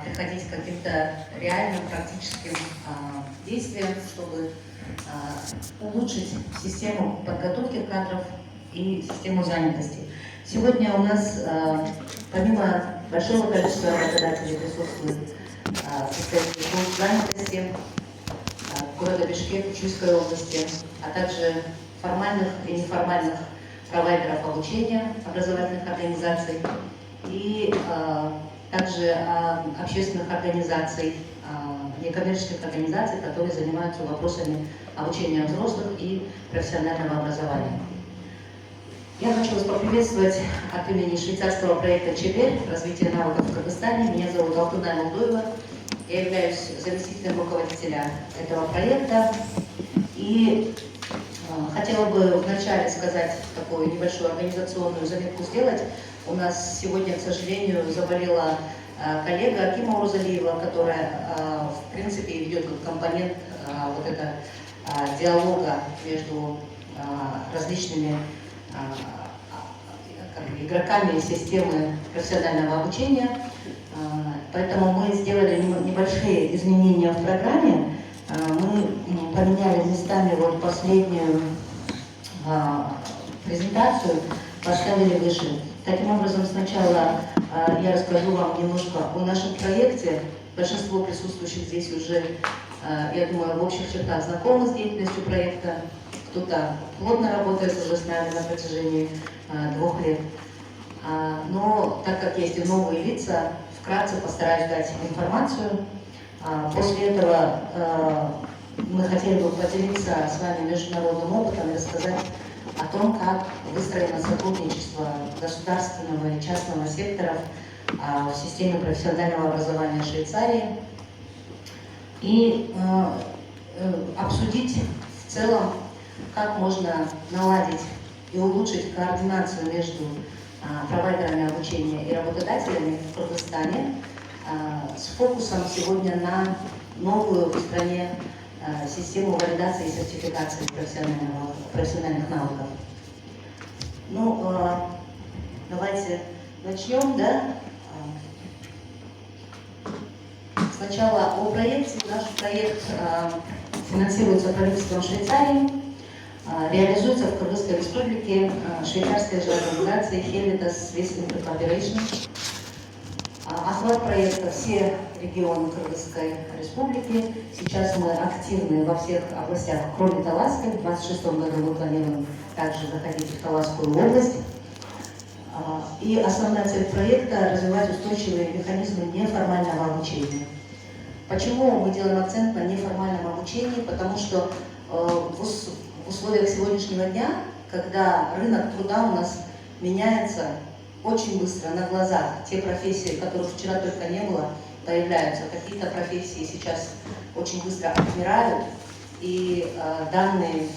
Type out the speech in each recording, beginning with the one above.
приходить к каким-то реальным практическим действиям, чтобы улучшить систему подготовки кадров и систему занятости. Сегодня у нас, помимо большого количества работодателей, присутствуют представители служб занятости города Бишкек, Чуйской области, а также формальных и неформальных провайдеров обучения, образовательных организаций и также общественных организаций, некоммерческих организаций, которые занимаются вопросами обучения взрослых и профессионального образования. Я хочу вас поприветствовать от имени швейцарского проекта ЧЕПЕР «Развитие навыков в Кыргызстане». Меня зовут Алтунай Молдоева. Я являюсь заместителем руководителя этого проекта. И хотела бы вначале сказать такую небольшую организационную заметку сделать. У нас сегодня, к сожалению, заболела коллега Акима Урзалиева, которая, в принципе, ведет как компонент вот это диалога между различными игроками системы профессионального обучения. Поэтому мы сделали небольшие изменения в программе. Мы поменяли местами вот последнюю презентацию, поставили выше. Таким образом, сначала я расскажу вам немножко о нашем проекте. Большинство присутствующих здесь уже, я думаю, в общих чертах знакомы с деятельностью проекта. Кто-то плотно работает уже с нами на протяжении 2 лет. Но так как есть и новые лица, вкратце постараюсь дать информацию. После этого мы хотели бы поделиться с вами международным опытом и рассказать о том, как выстроено сотрудничество государственного и частного секторов в системе профессионального образования Швейцарии и обсудить в целом, как можно наладить и улучшить координацию между провайдерами обучения и работодателями в Кыргызстане с фокусом сегодня на новую в стране систему валидации и сертификации профессиональных навыков. Ну, давайте начнем, да? Сначала о проекте. Наш проект финансируется правительством Швейцарии, реализуется в Кыргызской республике швейцарской же организацией Helvetas West Corporation. Охват проекта все регионы Кыргызской республики. Сейчас мы активны во всех областях, кроме Таласской. В 2026 году мы планируем также заходить в Таласскую область. И основная цель проекта – развивать устойчивые механизмы неформального обучения. Почему мы делаем акцент на неформальном обучении? Потому что в условиях сегодняшнего дня, когда рынок труда у нас меняется очень быстро, на глазах, те профессии, которых вчера только не было, появляются. Какие-то профессии сейчас очень быстро отмирают, и данные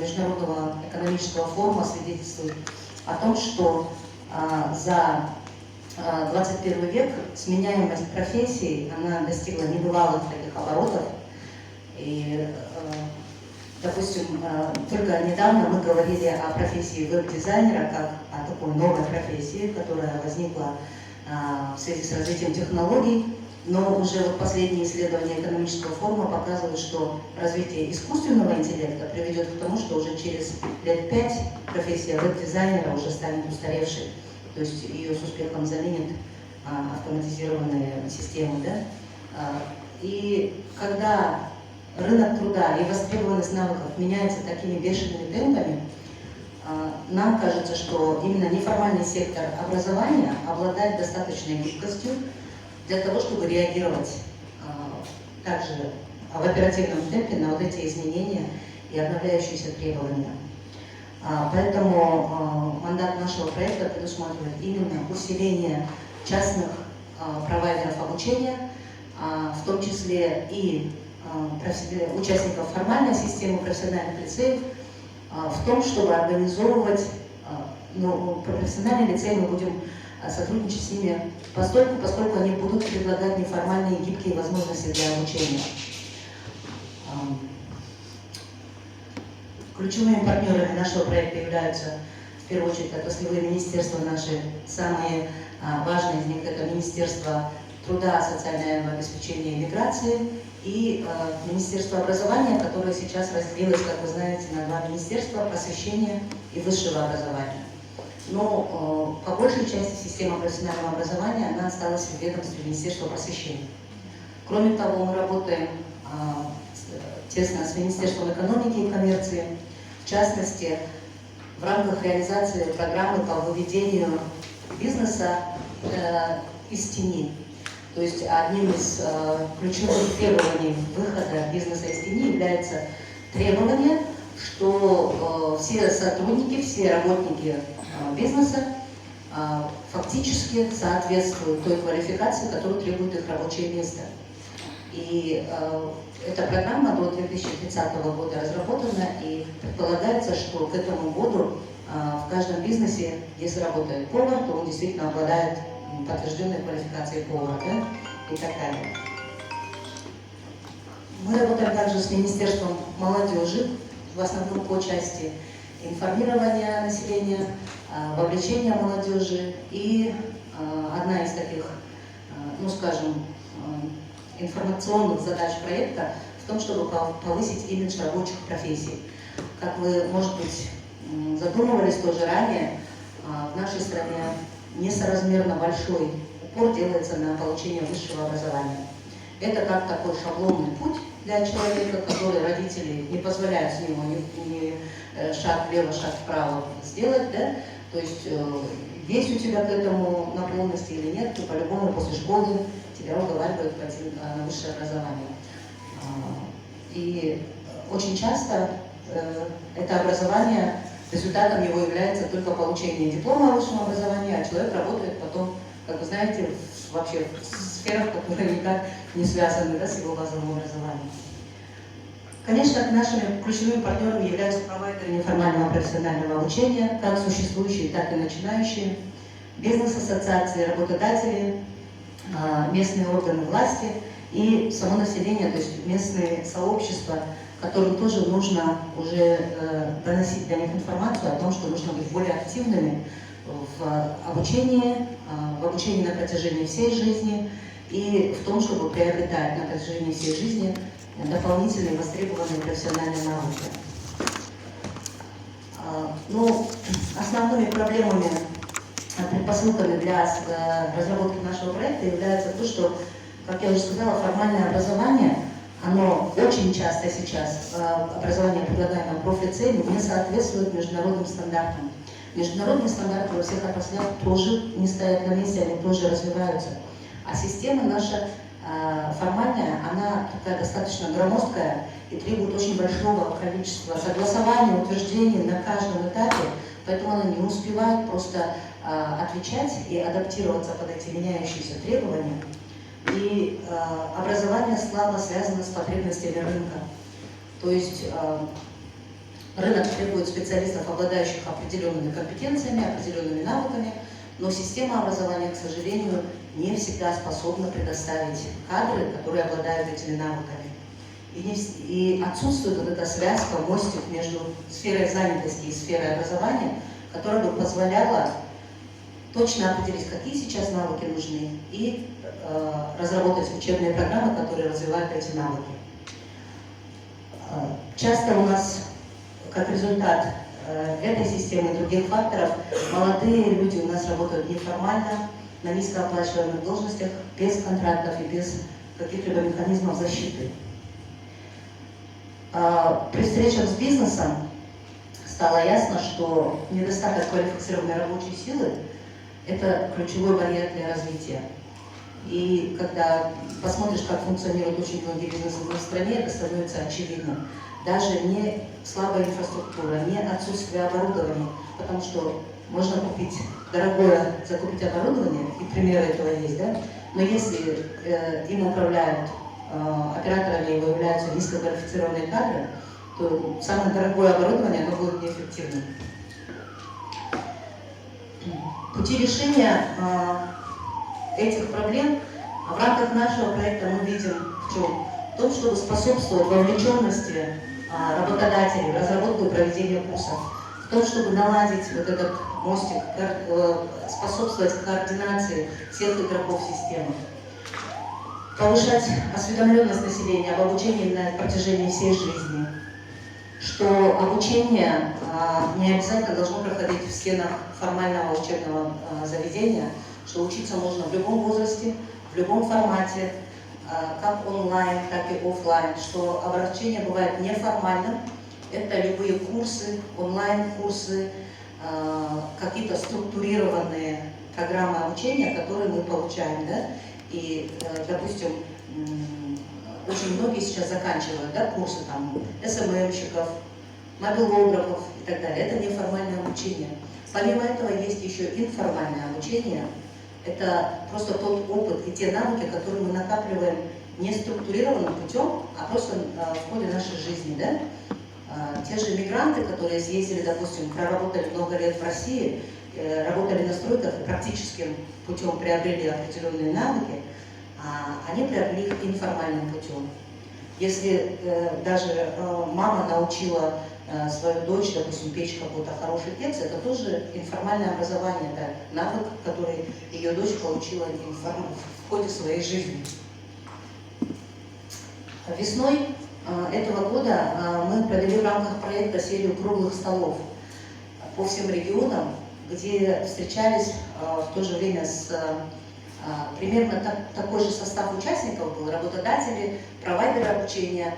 Международного экономического форума свидетельствуют о том, что за 21 век сменяемость профессий, она достигла небывалых таких оборотов. И, допустим, только недавно мы говорили о профессии веб-дизайнера как о такой новой профессии, которая возникла в связи с развитием технологий. Но уже вот последние исследования экономического форума показывают, что развитие искусственного интеллекта приведет к тому, что уже через лет 5 профессия веб-дизайнера уже станет устаревшей. То есть ее с успехом заменят автоматизированные системы. Да? И когда рынок труда и востребованность навыков меняется такими бешеными темпами, нам кажется, что именно неформальный сектор образования обладает достаточной гибкостью для того, чтобы реагировать также в оперативном темпе на вот эти изменения и обновляющиеся требования. Поэтому мандат нашего проекта предусматривает именно усиление частных провайдеров обучения, в том числе и участников формальной системы профессиональных лицеев, в том, чтобы организовывать профессиональные лицеи, мы будем сотрудничать с ними поскольку они будут предлагать неформальные гибкие возможности для обучения. Ключевыми партнерами нашего проекта являются, в первую очередь, отраслевые министерства наши. Самые важные из них – это Министерство труда, социального обеспечения и миграции, и Министерство образования, которое сейчас разделилось, как вы знаете, на два министерства – просвещения и высшего образования. Но по большей части система профессионального образования она осталась в ведомстве Министерства просвещения. Кроме того, мы работаем тесно с Министерством экономики и коммерции, в частности, в рамках реализации программы по выведению бизнеса из тени. То есть одним из ключевых требований выхода бизнеса из тени является требование, что все сотрудники, все работники бизнеса фактически соответствуют той квалификации, которую требует их рабочее место. И эта программа до 2030 года разработана, и предполагается, что к этому году в каждом бизнесе, если работает повар, то он действительно обладает подтвержденной квалификацией повара, да? И так далее. Мы работаем также с Министерством молодежи, в основном по части информирования населения, вовлечения молодежи. И одна из таких, ну скажем, информационных задач проекта в том, чтобы повысить имидж рабочих профессий. Как вы, может быть, задумывались тоже ранее, в нашей стране несоразмерно большой упор делается на получение высшего образования. Это как такой шаблонный путь для человека, который родители не позволяют с него ни шаг влево, шаг вправо сделать, да? То есть есть у тебя к этому наклонности или нет, то по-любому после школы тебя уговаривают пойти на высшее образование. И очень часто это образование, результатом его является только получение диплома о высшем образовании, а человек работает потом, как вы знаете, вообще в сферах, которые никак не связаны, да, с его базовым образованием. Конечно, нашими ключевыми партнерами являются провайдеры неформального профессионального обучения, как существующие, так и начинающие, бизнес-ассоциации, работодатели, местные органы власти и само население, то есть местные сообщества, которым тоже нужно уже доносить для них информацию о том, что нужно быть более активными в обучении на протяжении всей жизни и в том, чтобы приобретать на протяжении всей жизни дополнительные востребованные профессиональные навыки. Ну, основными проблемами, предпосылками для разработки нашего проекта является то, что, как я уже сказала, формальное образование, оно очень часто сейчас, образование, предлагаемое профлицеями, не соответствует международным стандартам. Международные стандарты во всех отраслях тоже не стоят на месте, они тоже развиваются. А система наша формальная, она такая достаточно громоздкая и требует очень большого количества согласований, утверждений на каждом этапе, поэтому она не успевает просто отвечать и адаптироваться под эти меняющиеся требования. И образование слабо связано с потребностями рынка. То есть рынок требует специалистов, обладающих определенными компетенциями, определенными навыками, но система образования, к сожалению, не всегда способна предоставить кадры, которые обладают этими навыками. И отсутствует вот эта связка, мостик между сферой занятости и сферой образования, которая бы позволяла точно определить, какие сейчас навыки нужны, и разработать учебные программы, которые развивают эти навыки. Часто у нас, как результат этой системы и других факторов, молодые люди у нас работают неформально, на низкооплачиваемых должностях, без контрактов и без каких-либо механизмов защиты. При встречах с бизнесом стало ясно, что недостаток квалифицированной рабочей силы – это ключевой барьер для развития. И когда посмотришь, как функционируют очень многие бизнесы в стране, это становится очевидным. Даже не слабая инфраструктура, не отсутствие оборудования, потому что можно купить дорогое, закупить оборудование, и примеры этого есть, да? Но если им управляют операторами, его являются низкоквалифицированные кадры, то самое дорогое оборудование, оно будет неэффективным. Пути решения этих проблем в рамках нашего проекта мы видим в чем? В том, чтобы способствовать вовлеченности работодателей в разработку и проведение курсов, в том, чтобы наладить вот этот мостик, способствовать координации всех игроков системы. повышать осведомленность населения об обучении на протяжении всей жизни, что обучение не обязательно должно проходить в стенах формального учебного заведения, что учиться можно в любом возрасте, в любом формате, как онлайн, так и офлайн, что обучение бывает неформальным, это любые курсы, онлайн-курсы, какие-то структурированные программы обучения, которые мы получаем, да? И, допустим, очень многие сейчас заканчивают, да, курсы там СММщиков, мобилографов и так далее. Это неформальное обучение. Помимо этого есть еще информальное обучение. Это просто тот опыт и те навыки, которые мы накапливаем не структурированным путем, а просто в ходе нашей жизни, да? Те же мигранты, которые съездили, допустим, проработали много лет в России, работали на стройках и практическим путем приобрели определенные навыки, они приобрели их информальным путем. Если даже мама научила свою дочь, допустим, печь какой-то хороший текст, это тоже информальное образование, это навык, который ее дочь получила в ходе своей жизни. Весной этого года мы провели в рамках проекта серию круглых столов по всем регионам, где встречались в то же время примерно такой же состав участников был: работодатели, провайдеры обучения,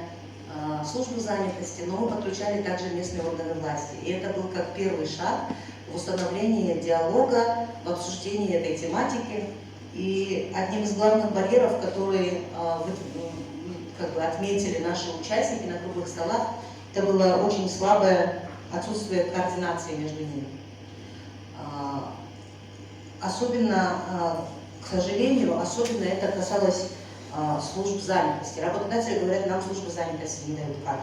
службы занятости, но мы подключали также местные органы власти. И это был как первый шаг в установлении диалога, в обсуждении этой тематики. И одним из главных барьеров, которые отметили наши участники на круглых столах, это было очень слабое отсутствие координации между ними. Особенно, к сожалению, это касалось служб занятости. Работодатели говорят, нам службы занятости не дают кадры.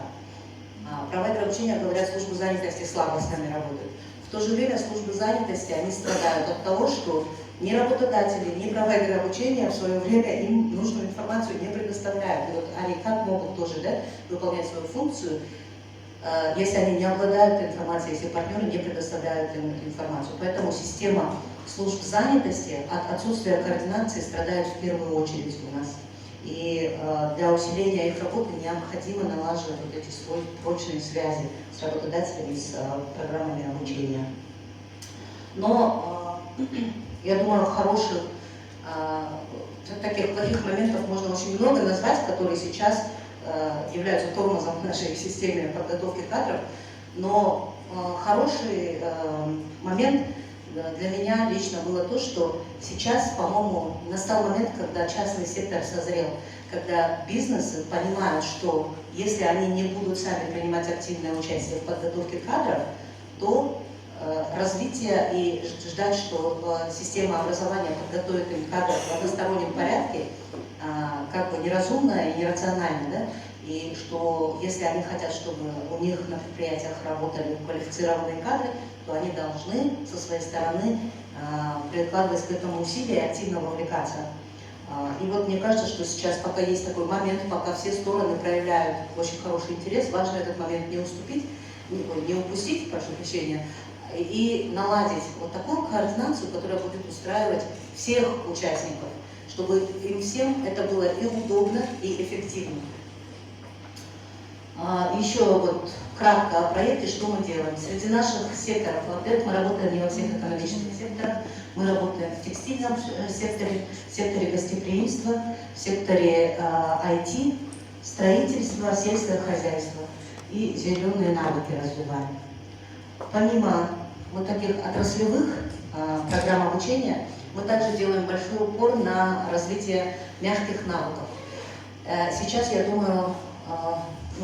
Провайдеры обучения говорят, службы занятости слабо с нами работают. В то же время службы занятости, они страдают от того, что ни работодатели, ни провайдеры обучения в свое время им нужную информацию не предоставляют. И вот они как могут тоже, да, выполнять свою функцию, если они не обладают информацией, если партнеры не предоставляют им информацию. Поэтому система служб занятости от отсутствия координации страдает в первую очередь у нас. И для усиления их работы необходимо налаживать вот эти прочные связи с работодателями, с программами обучения. Но я думаю, таких плохих моментов можно очень много назвать, которые сейчас являются тормозом в нашей системе подготовки кадров. Но хороший момент для меня лично было то, что сейчас, по-моему, настал момент, когда частный сектор созрел, когда бизнесы понимают, что если они не будут сами принимать активное участие в подготовке кадров, то развитие и ждать, что система образования подготовит им кадры в одностороннем порядке, как бы неразумно и нерационально, да? И что если они хотят, чтобы у них на предприятиях работали квалифицированные кадры, то они должны со своей стороны прикладывать к этому усилия и активно вовлекаться. И вот мне кажется, что сейчас, пока есть такой момент, пока все стороны проявляют очень хороший интерес, важно этот момент не упустить, прошу прощения, и наладить вот такую координацию, которая будет устраивать всех участников, чтобы им всем это было и удобно, и эффективно. Еще вот кратко о проекте, что мы делаем. Среди наших секторов, во-первых, мы работаем не во всех экономических секторах, мы работаем в текстильном секторе, в секторе гостеприимства, в секторе IT, строительства, сельское хозяйство и зеленые навыки развиваем. Помимо вот таких отраслевых программ обучения, мы также делаем большой упор на развитие мягких навыков. Сейчас, я думаю,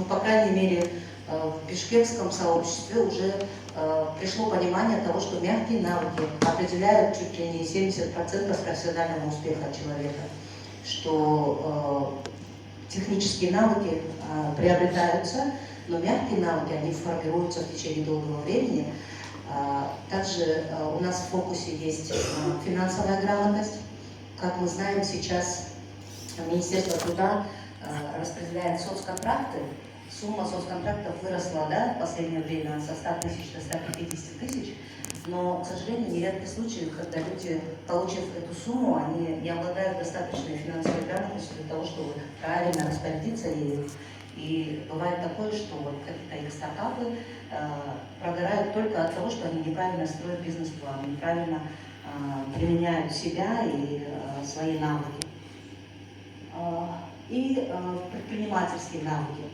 по крайней мере, в бишкекском сообществе уже пришло понимание того, что мягкие навыки определяют чуть ли не 70% профессионального успеха человека, что технические навыки приобретаются, но мягкие навыки, они формируются в течение долгого времени. Также у нас в фокусе есть финансовая грамотность. Как мы знаем, сейчас Министерство труда распределяет соцконтракты. Сумма соцконтрактов выросла, да, в последнее время со 100 тысяч до 150 тысяч. Но, к сожалению, нередки случаи, когда люди, получив эту сумму, они не обладают достаточной финансовой все для того, чтобы правильно распорядиться. И бывает такое, что вот какие-то их стартапы прогорают только от того, что они неправильно строят бизнес-план, неправильно применяют себя и свои навыки. И предпринимательские навыки.